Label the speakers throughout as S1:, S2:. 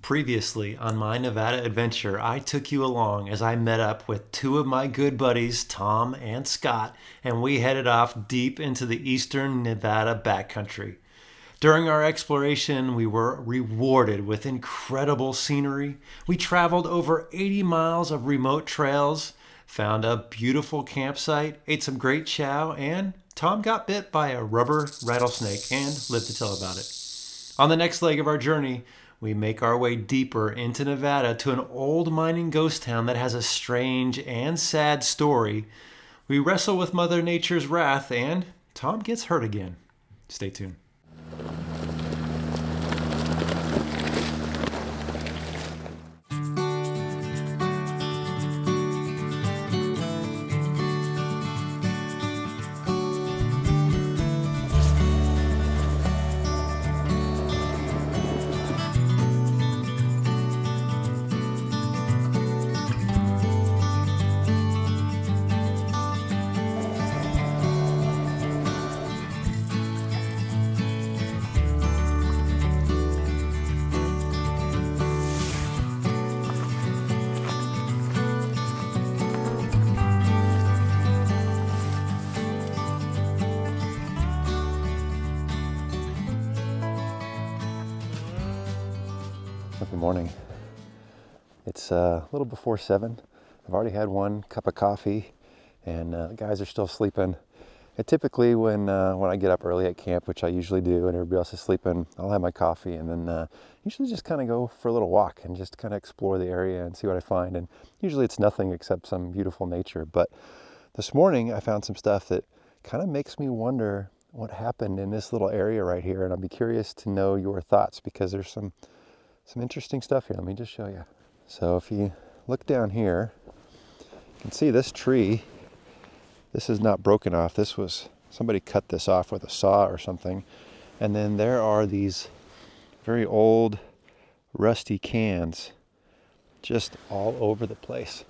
S1: Previously on my Nevada adventure, I took you along as I met up with two of my good buddies, Tom and Scott, and we headed off deep into the eastern Nevada backcountry. During our exploration, we were rewarded with incredible scenery. We traveled over 80 miles of remote trails, found a beautiful campsite, ate some great chow, and Tom got bit by a rubber rattlesnake and lived to tell about it. On the next leg of our journey, we make our way deeper into Nevada to an old mining ghost town that has a strange and sad story. We wrestle with Mother Nature's wrath, and Tom gets hurt again. Stay tuned.
S2: Good morning. It's a little before 7. I've already had one cup of coffee, and the guys are still sleeping. And typically when I get up early at camp, which I usually do, and everybody else is sleeping, I'll have my coffee and then usually just kind of go for a little walk and just kind of explore the area and see what I find. And usually it's nothing except some beautiful nature. But this morning I found some stuff that kind of makes me wonder what happened in this little area right here. And I'd be curious to know your thoughts, because there's some interesting stuff here. Let me just show you. So if you look down here, you can see this tree. This is not broken off. This was, somebody cut this off with a saw or something. And then there are these very old rusty cans just all over the place.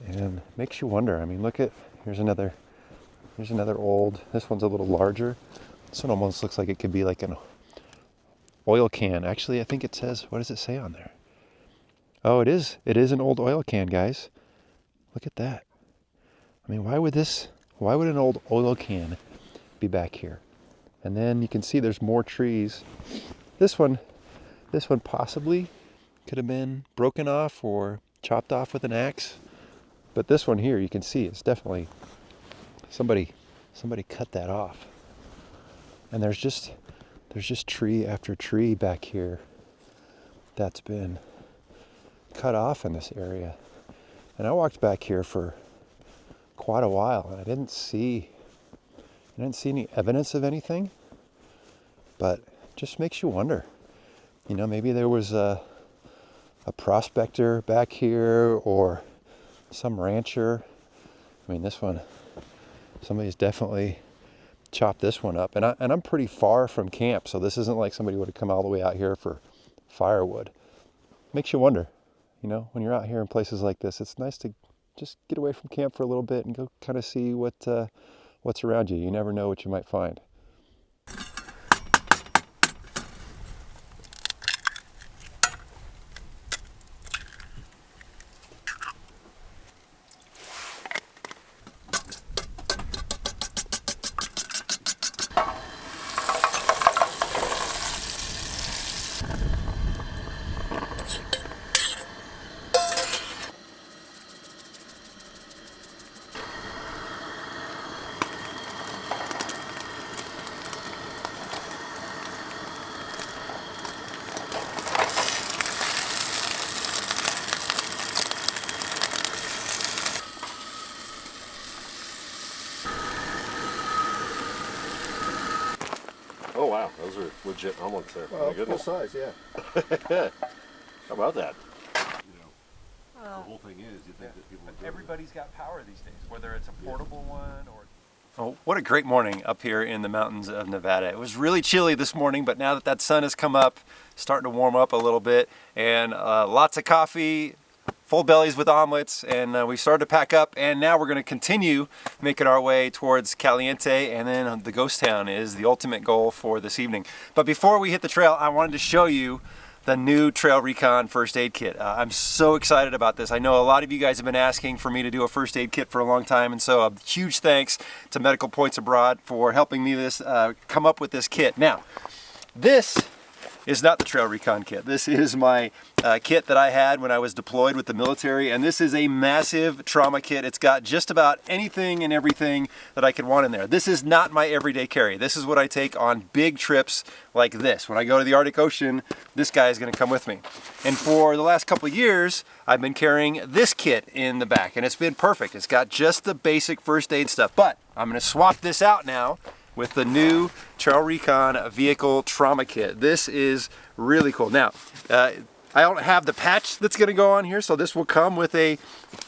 S2: And it makes you wonder. I mean, look at, here's another old, this one's a little larger. This one almost looks like it could be like an oil can. Actually, I think it says, what does it say on there? Oh, it is an old oil can, guys. Look at that. I mean, why would an old oil can be back here? And then you can see there's more trees. This one possibly could have been broken off or chopped off with an axe. But this one here, you can see it's definitely somebody cut that off. And there's just tree after tree back here that's been cut off in this area. And I walked back here for quite a while, and I didn't see any evidence of anything, but just makes you wonder. You know, maybe there was a prospector back here or some rancher. I mean, this one, somebody's definitely chopped this one up, and I'm pretty far from camp, so this isn't like somebody would have come all the way out here for firewood. Makes you wonder, you know, when you're out here in places like this, it's nice to just get away from camp for a little bit and go kind of see what's around you. You never know what you might find.
S3: Oh wow, those are legit omelets there.
S2: Well,
S3: my goodness.
S2: Full size, yeah.
S3: How about that?
S4: Well,
S3: the whole thing is, you think that people are
S4: everybody's got power these days, whether it's a portable one or...
S1: Oh, what a great morning up here in the mountains of Nevada. It was really chilly this morning, but now that sun has come up, starting to warm up a little bit, and lots of coffee, full bellies with omelets, and we started to pack up, and now we're going to continue making our way towards Caliente, and then the ghost town is the ultimate goal for this evening. But before we hit the trail, I wanted to show you the new TrailRecon first aid kit. I'm so excited about this. I know a lot of you guys have been asking for me to do a first aid kit for a long time, and so a huge thanks to Medical Points Abroad for helping me come up with this kit. Now, this is not the TrailRecon kit. This is my kit that I had when I was deployed with the military, and this is a massive trauma kit. It's got just about anything and everything that I could want in there. This is not my everyday carry. This is what I take on big trips like this. When I go to the Arctic Ocean, this guy is going to come with me. And for the last couple of years, I've been carrying this kit in the back, and it's been perfect. It's got just the basic first aid stuff, but I'm going to swap this out now with the new TrailRecon vehicle trauma kit. This is really cool. Now, I don't have the patch that's gonna go on here, so this will come with a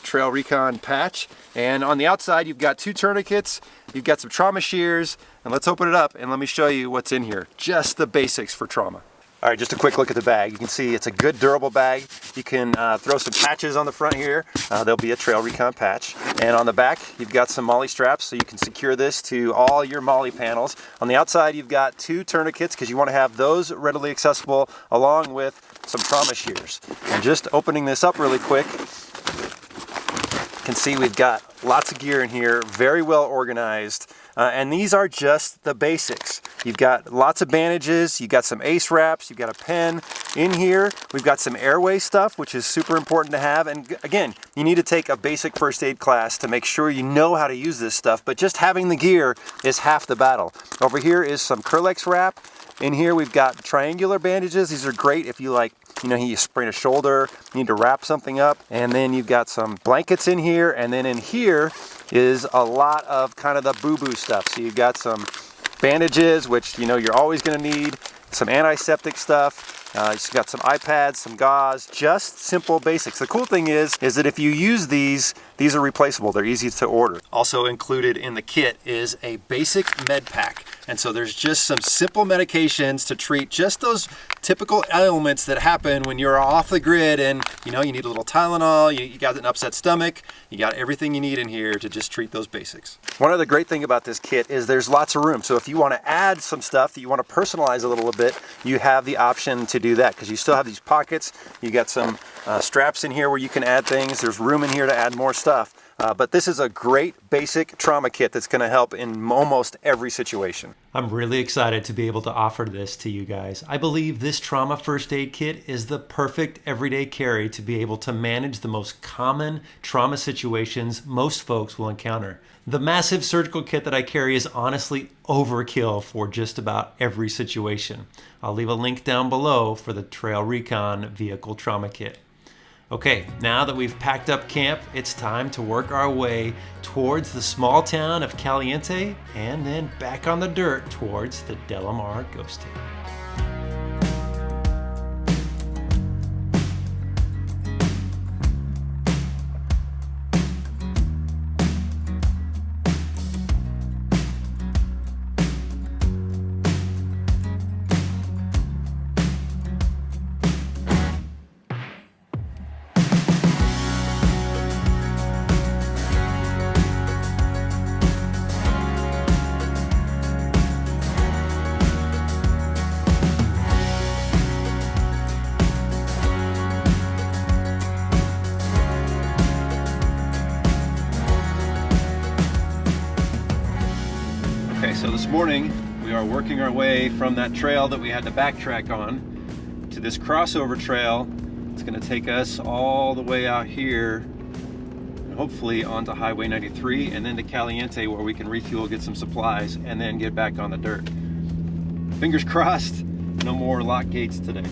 S1: TrailRecon patch. And on the outside, you've got 2 tourniquets, you've got some trauma shears, and let's open it up and let me show you what's in here. Just the basics for trauma. All right, just a quick look at the bag. You can see it's a good durable bag. You can throw some patches on the front here. There'll be a TrailRecon patch. And on the back, you've got some MOLLE straps, so you can secure this to all your MOLLE panels. On the outside, you've got 2 tourniquets because you want to have those readily accessible along with some trauma shears. And just opening this up really quick, you can see we've got lots of gear in here, very well organized. And these are just the basics. You've got lots of bandages, you've got some ACE wraps, you've got a pen. In here, we've got some airway stuff, which is super important to have. And again, you need to take a basic first aid class to make sure you know how to use this stuff, but just having the gear is half the battle. Over here is some Curlex wrap. In here, we've got triangular bandages. These are great if you you sprain a shoulder, you need to wrap something up. And then you've got some blankets in here. And then in here is a lot of kind of the boo-boo stuff. So you've got some bandages, which you're always gonna need, some antiseptic stuff. You've got some iPads, some gauze, just simple basics. The cool thing is that if you use these are replaceable. They're easy to order. Also included in the kit is a basic med pack. And so there's just some simple medications to treat just those typical ailments that happen when you're off the grid and you need a little Tylenol, you got an upset stomach, you got everything you need in here to just treat those basics. One other great thing about this kit is there's lots of room. So if you want to add some stuff that you want to personalize a little bit, you have the option to do that because you still have these pockets. You got some straps in here where you can add things. There's room in here to add more stuff. But this is a great basic trauma kit that's going to help in almost every situation. I'm really excited to be able to offer this to you guys. I believe this trauma first aid kit is the perfect everyday carry to be able to manage the most common trauma situations most folks will encounter. The massive surgical kit that I carry is honestly overkill for just about every situation. I'll leave a link down below for the TrailRecon vehicle trauma kit. Okay, now that we've packed up camp, it's time to work our way towards the small town of Caliente and then back on the dirt towards the Delmar ghost town. Okay, so this morning we are working our way from that trail that we had to backtrack on to this crossover trail. It's going to take us all the way out here and hopefully onto Highway 93 and then to Caliente where we can refuel, get some supplies, and then get back on the dirt. Fingers crossed, no more lock gates today.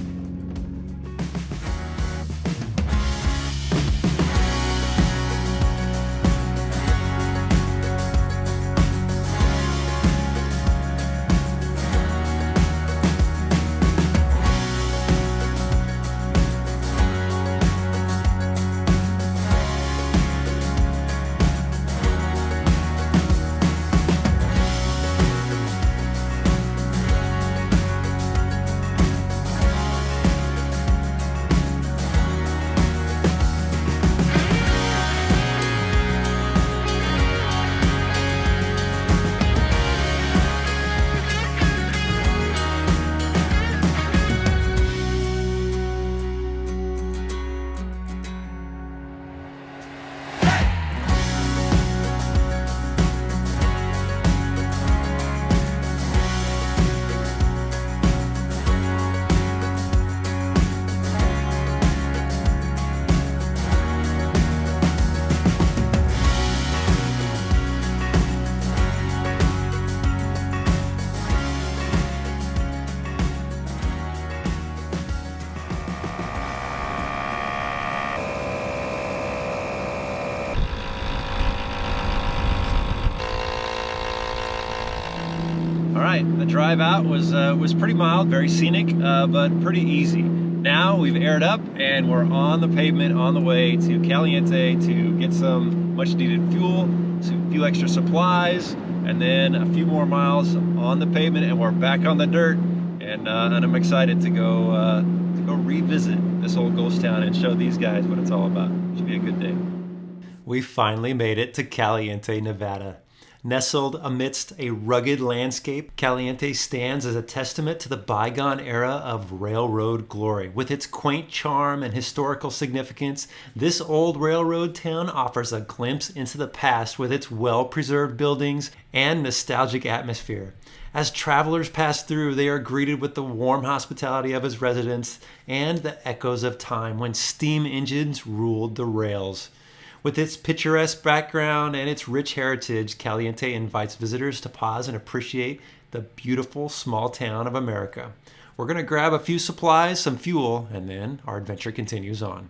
S1: right, the drive out was pretty mild, very scenic, but pretty easy. Now we've aired up and we're on the pavement on the way to Caliente to get some much needed fuel, a few extra supplies, and then a few more miles on the pavement and we're back on the dirt. And I'm excited to go revisit this old ghost town and show these guys what it's all about. Should be a good day. We finally made it to Caliente, Nevada. Nestled amidst a rugged landscape, Caliente stands as a testament to the bygone era of railroad glory. With its quaint charm and historical significance, this old railroad town offers a glimpse into the past with its well-preserved buildings and nostalgic atmosphere. As travelers pass through, they are greeted with the warm hospitality of its residents and the echoes of time when steam engines ruled the rails. With its picturesque background and its rich heritage, Caliente invites visitors to pause and appreciate the beautiful small town of America. We're going to grab a few supplies, some fuel, and then our adventure continues on.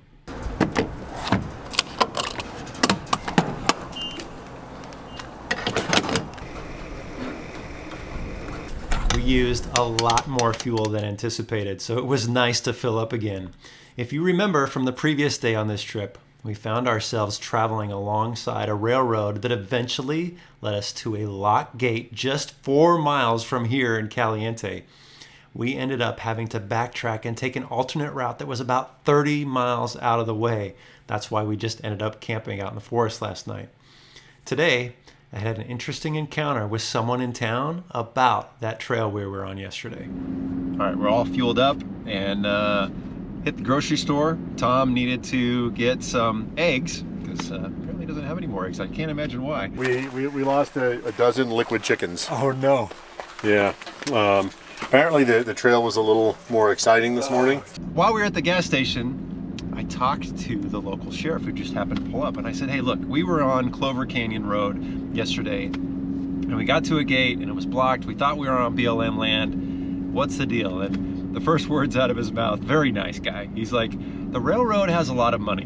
S1: We used a lot more fuel than anticipated, so it was nice to fill up again. If you remember from the previous day on this trip, we found ourselves traveling alongside a railroad that eventually led us to a lock gate just 4 miles from here in Caliente. We ended up having to backtrack and take an alternate route that was about 30 miles out of the way. That's why we just ended up camping out in the forest last night. Today, I had an interesting encounter with someone in town about that trail we were on yesterday. All right, we're all fueled up and hit the grocery store. Tom needed to get some eggs because apparently he doesn't have any more eggs. I can't imagine why.
S3: We lost a dozen liquid chickens.
S1: Oh no.
S3: Yeah. Apparently the trail was a little more exciting this morning.
S1: While we were at the gas station, I talked to the local sheriff who just happened to pull up, and I said, hey, look, we were on Clover Canyon Road yesterday and we got to a gate and it was blocked. We thought we were on BLM land. What's the deal? And the first words out of his mouth, very nice guy, he's like, the railroad has a lot of money.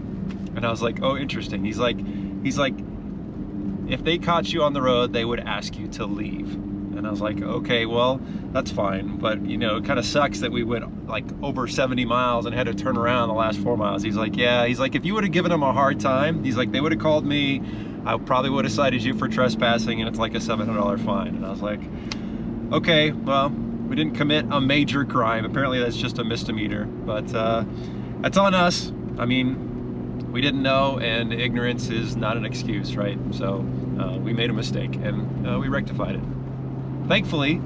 S1: And I was like, oh, interesting. He's like, if they caught you on the road, they would ask you to leave. And I was like, okay, well, that's fine. But, you know, it kind of sucks that we went like over 70 miles and had to turn around the last 4 miles. He's like, yeah, he's like, if you would have given them a hard time, he's like, they would have called me. I probably would have cited you for trespassing and it's like a $700 fine. And I was like, okay, well, we didn't commit a major crime. Apparently that's just a misdemeanor, but that's on us. I mean, we didn't know, and ignorance is not an excuse, right? So we made a mistake and we rectified it. Thankfully,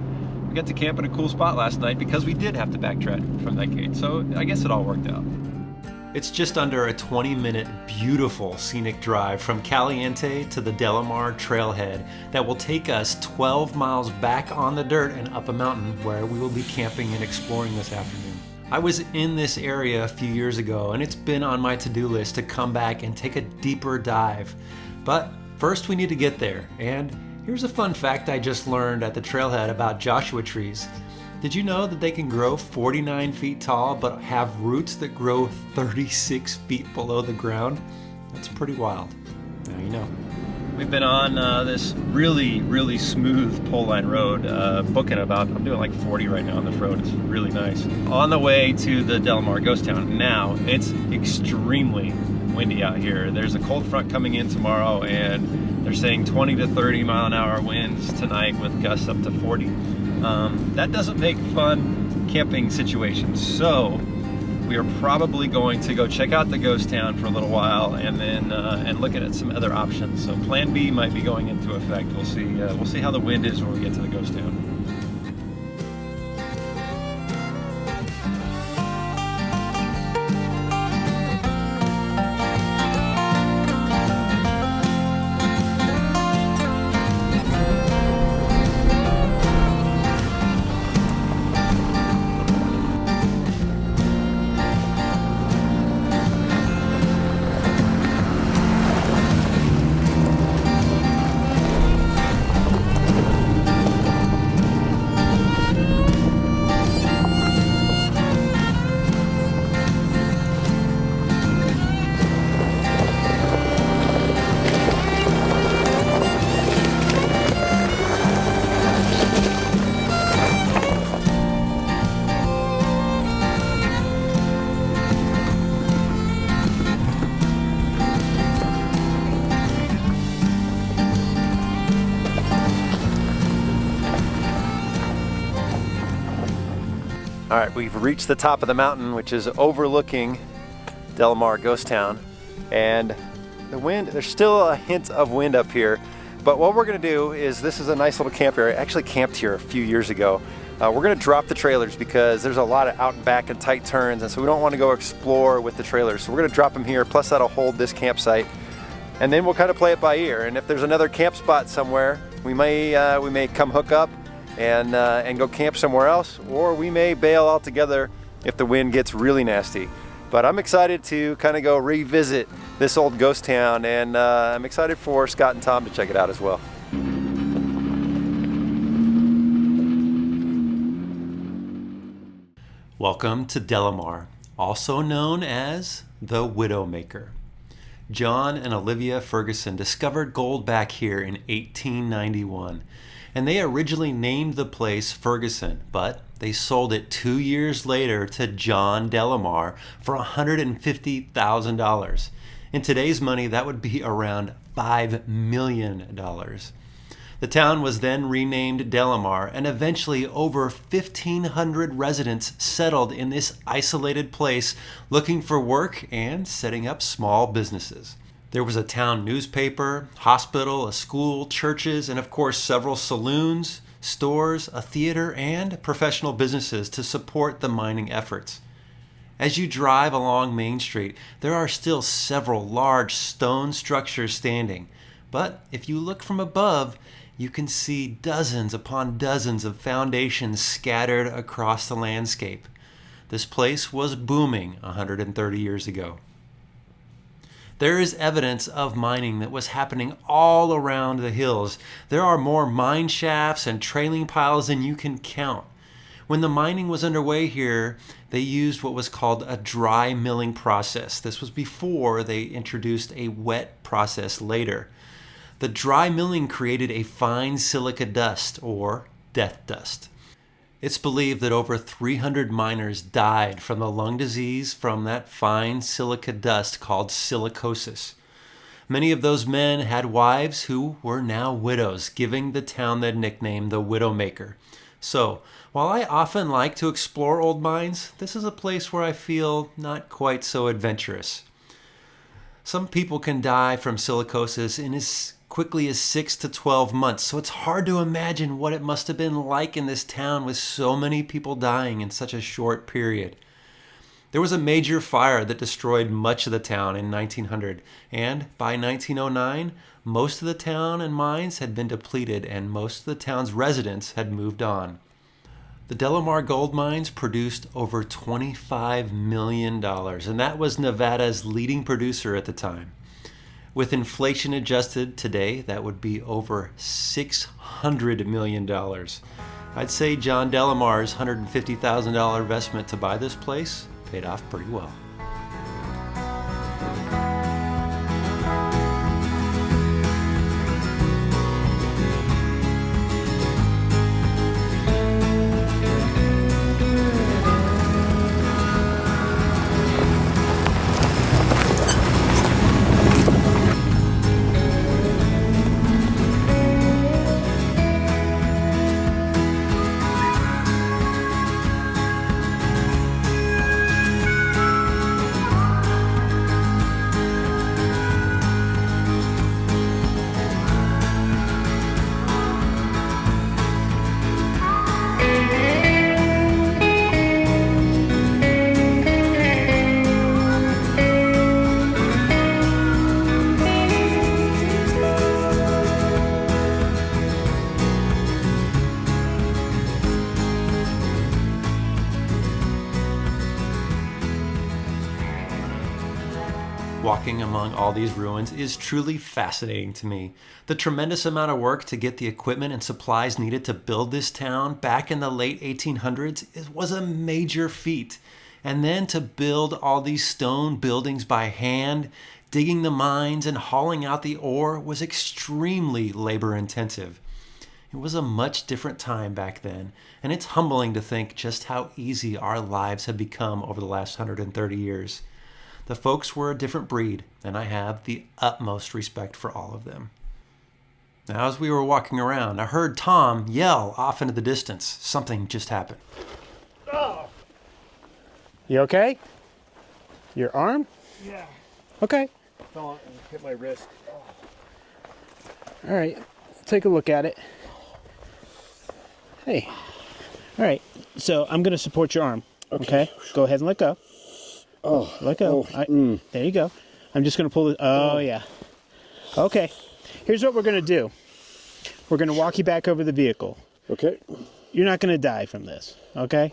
S1: we got to camp in a cool spot last night because we did have to backtrack from that gate. So I guess it all worked out. It's just under a 20-minute beautiful scenic drive from Caliente to the Delmar trailhead that will take us 12 miles back on the dirt and up a mountain where we will be camping and exploring this afternoon. I was in this area a few years ago and it's been on my to-do list to come back and take a deeper dive. But first we need to get there, and here's a fun fact I just learned at the trailhead about Joshua trees. Did you know that they can grow 49 feet tall but have roots that grow 36 feet below the ground? That's pretty wild. Now you know. We've been on this really, really smooth pole line road, booking about, I'm doing like 40 right now on this road. It's really nice. On the way to the Delmar ghost town. Now, it's extremely windy out here. There's a cold front coming in tomorrow and they're saying 20 to 30 mile an hour winds tonight with gusts up to 40. That doesn't make fun camping situations, so we are probably going to go check out the ghost town for a little while and then and look at some other options. So plan B might be going into effect. We'll see how the wind is when we get to the ghost town.
S2: All right, we've reached the top of the mountain, which is overlooking Delmar Ghost Town. And the wind, there's still a hint of wind up here. But what we're gonna do is, this is a nice little camp area. I actually camped here a few years ago. We're gonna drop the trailers because there's a lot of out and back and tight turns, and so we don't wanna go explore with the trailers. So we're gonna drop them here, plus that'll hold this campsite. And then we'll kind of play it by ear. And if there's another camp spot somewhere, we may come hook up and go camp somewhere else, or we may bail altogether if the wind gets really nasty. But I'm excited to kind of go revisit this old ghost town, and I'm excited for Scott and Tom to check it out as well.
S1: Welcome to Delmar, also known as the Widowmaker. John and Olivia Ferguson discovered gold back here in 1891, and they originally named the place Ferguson, but they sold it 2 years later to John Delmar for $150,000. In today's money, that would be around $5 million. The town was then renamed Delmar, and eventually over 1,500 residents settled in this isolated place looking for work and setting up small businesses. There was a town newspaper, hospital, a school, churches, and of course several saloons, stores, a theater, and professional businesses to support the mining efforts. As you drive along Main Street, there are still several large stone structures standing, but if you look from above, you can see dozens upon dozens of foundations scattered across the landscape. This place was booming 130 years ago. There is evidence of mining that was happening all around the hills. There are more mine shafts and trailing piles than you can count. When the mining was underway here, they used what was called a dry milling process. This was before they introduced a wet process later. The dry milling created a fine silica dust, or death dust. It's believed that over 300 miners died from the lung disease from that fine silica dust called silicosis. Many of those men had wives who were now widows, giving the town the nickname the Widowmaker. So, while I often like to explore old mines, this is a place where I feel not quite so adventurous. Some people can die from silicosis in as quickly as 6 to 12 months, so it's hard to imagine what it must have been like in this town with so many people dying in such a short period. There was a major fire that destroyed much of the town in 1900, and by 1909, most of the town and mines had been depleted and most of the town's residents had moved on. The Delmar gold mines produced over $25 million, and that was Nevada's leading producer at the time. With inflation adjusted today, that would be over $600 million. I'd say John Delmar's $150,000 investment to buy this place paid off pretty well. Walking among all these ruins is truly fascinating to me. The tremendous amount of work to get the equipment and supplies needed to build this town back in the late 1800s was a major feat. And then to build all these stone buildings by hand, digging the mines and hauling out the ore was extremely labor intensive. It was a much different time back then, and it's humbling to think just how easy our lives have become over the last 130 years. The folks were a different breed, and I have the utmost respect for all of them. Now, as we were walking around, I heard Tom yell off into the distance. Something just happened.
S3: Oh,
S5: You okay? Your arm?
S3: Yeah.
S5: Okay.
S3: Fell on and hit my wrist.
S5: All right. Take a look at it. Hey. All right. So I'm going to support your arm. Okay. Go ahead and let go.
S3: Oh.
S5: Let go. There you go. I'm just going to pull it. Oh, yeah. Okay. Here's what we're going to do. We're going to walk you back over the vehicle.
S3: Okay.
S5: You're not going to die from this. Okay.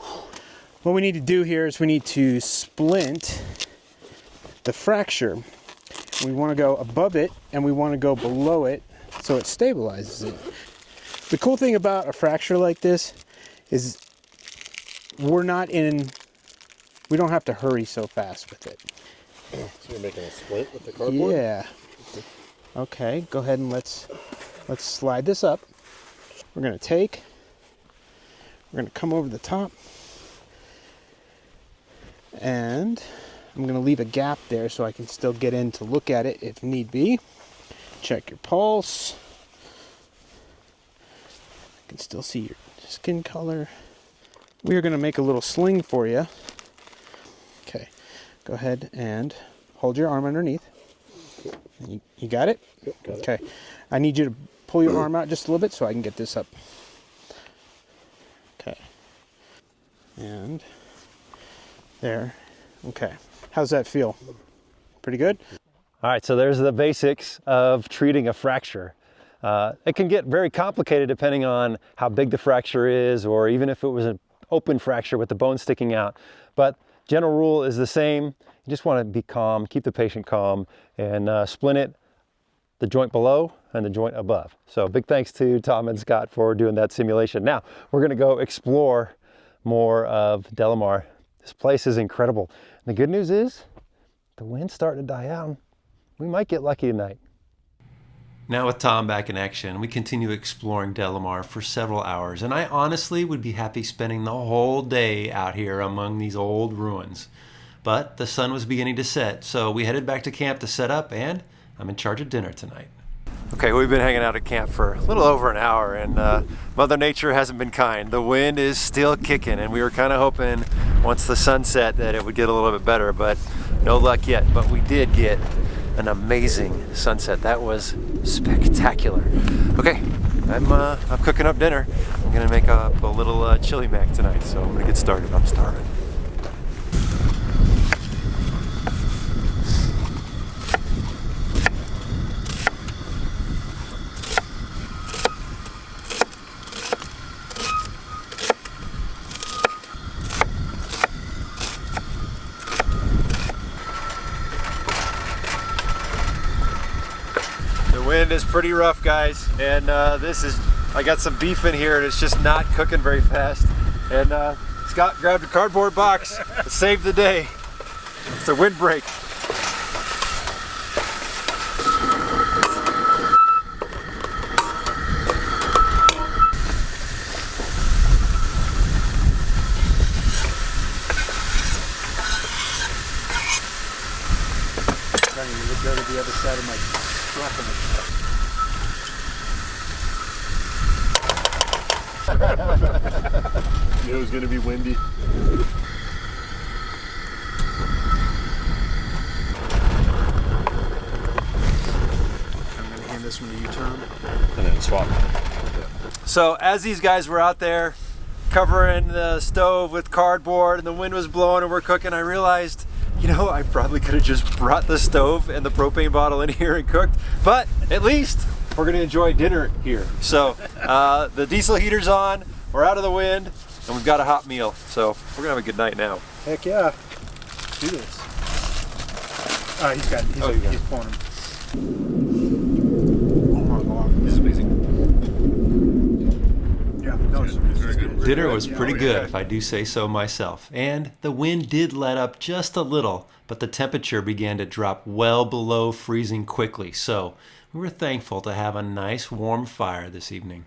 S5: What we need to do here is we need to splint the fracture. We want to go above it and we want to go below it so it stabilizes it. The cool thing about a fracture like this is we don't have to hurry so fast with it.
S3: So you're making a split with the cardboard?
S5: Yeah. Okay, go ahead and let's slide this up. We're going to come over the top. And I'm going to leave a gap there so I can still get in to look at it if need be. Check your pulse. I can still see your skin color. We are going to make a little sling for you. Okay, go ahead and hold your arm underneath. You got it?
S3: Yep, got it.
S5: Okay, I need you to pull your arm out just a little bit so I can get this up. Okay, and there. Okay, how's that feel? Pretty good?
S2: All right, so there's the basics of treating a fracture. It can get very complicated depending on how big the fracture is, or even if it was an open fracture with the bone sticking out. But general rule is the same. You just want to be calm, keep the patient calm, and splint it, the joint below and the joint above. So big thanks to Tom and Scott for doing that simulation. Now we're going to go explore more of Delmar. This place is incredible. And the good news is the wind's starting to die out. We might get lucky tonight.
S1: Now with Tom back in action, we continue exploring Delmar for several hours, and I honestly would be happy spending the whole day out here among these old ruins. But the sun was beginning to set, so we headed back to camp to set up, and I'm in charge of dinner tonight. Okay, we've been hanging out at camp for a little over an hour, and Mother Nature hasn't been kind. The wind is still kicking, and we were kind of hoping once the sun set that it would get a little bit better, but no luck yet. But we did get an amazing sunset. That was spectacular. Okay, I'm cooking up dinner. I'm gonna make up a little chili mac tonight, so I'm gonna get started. I'm starving. The wind is pretty rough, guys, and I got some beef in here and it's just not cooking very fast. And Scott grabbed a cardboard box to save the day. It's a windbreak.
S5: I'm going to go to the other side of my truck and
S3: Knew it was going to be windy.
S5: I'm going to hand this one to you, Tom.
S3: And then swap.
S1: So as these guys were out there covering the stove with cardboard and the wind was blowing and we're cooking, I realized, you know, I probably could have just brought the stove and the propane bottle in here and cooked, but at least we're gonna enjoy dinner here. So the diesel heater's on, we're out of the wind, and we've got a hot meal. So we're gonna have a good night now.
S5: Heck yeah. Let's do this. He's pulling him. Oh my God.
S3: This is amazing.
S5: Yeah, no, it's
S3: very good.
S1: Dinner was pretty good, if I do say so myself. And the wind did let up just a little, but the temperature began to drop well below freezing quickly. So we were thankful to have a nice warm fire this evening.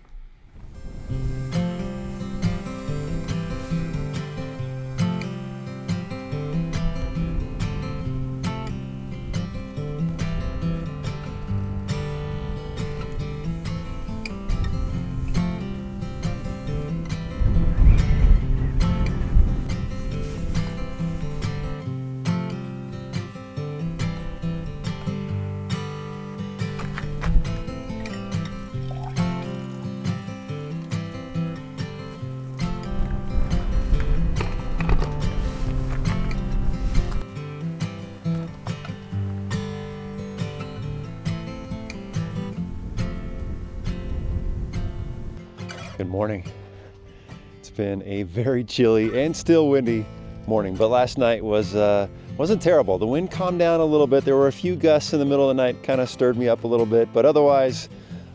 S2: Good morning. It's been a very chilly and still windy morning, but last night wasn't terrible. The wind calmed down a little bit. There were a few gusts in the middle of the night, kind of stirred me up a little bit, but otherwise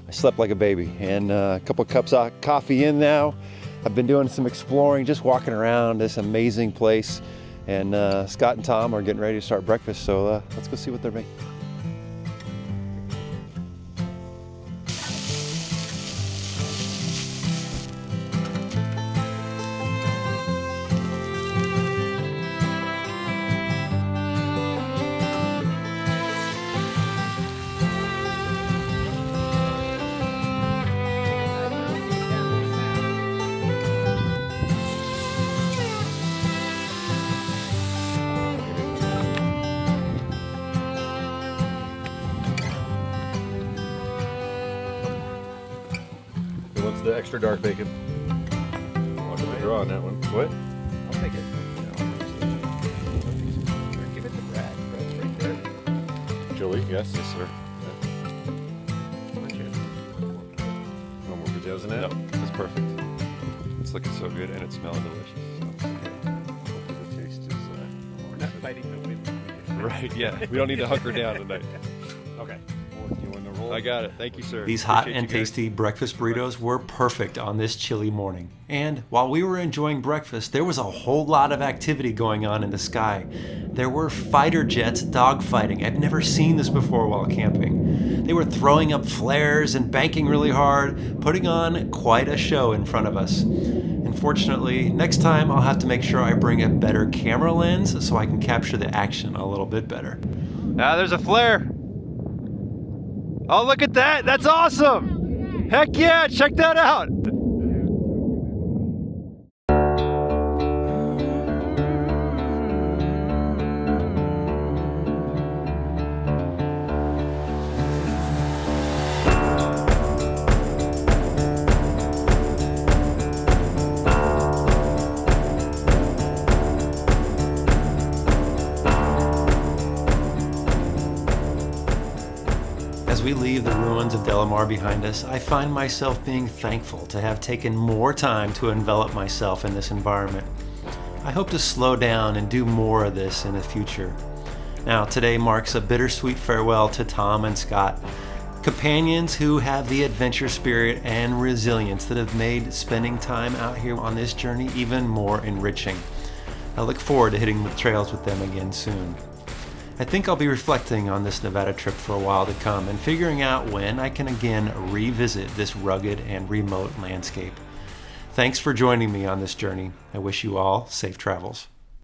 S2: I slept like a baby. And a couple cups of coffee in now. I've been doing some exploring, just walking around this amazing place. And Scott and Tom are getting ready to start breakfast, so let's go see what they're making.
S3: What's the extra dark bacon? Watch the draw on that one. What?
S4: I'll take it. Give it to Brad. Brad's right there.
S3: Chili, yes.
S2: Yes, sir.
S3: No more potatoes in that?
S2: No, that's perfect. It's looking so good and it's smelling delicious.
S3: The taste is
S4: We're not fighting the wind.
S2: Right, yeah. We don't need to hunker down tonight.
S3: okay. You want to roll?
S2: I got it. Thank you, sir.
S1: These hot
S2: Appreciate
S1: and
S2: you guys.
S1: tasty breakfast burritos were perfect on this chilly morning. And while we were enjoying breakfast, there was a whole lot of activity going on in the sky. There were fighter jets dogfighting. I've never seen this before while camping. They were throwing up flares and banking really hard, putting on quite a show in front of us. Unfortunately, next time I'll have to make sure I bring a better camera lens so I can capture the action a little bit better.
S2: Ah, there's a flare. Oh, look at that. That's awesome. Heck yeah, check that out.
S1: As we leave the ruins of Delmar behind us, I find myself being thankful to have taken more time to envelop myself in this environment. I hope to slow down and do more of this in the future. Now, today marks a bittersweet farewell to Tom and Scott, companions who have the adventure spirit and resilience that have made spending time out here on this journey even more enriching. I look forward to hitting the trails with them again soon. I think I'll be reflecting on this Nevada trip for a while to come and figuring out when I can again revisit this rugged and remote landscape. Thanks for joining me on this journey. I wish you all safe travels.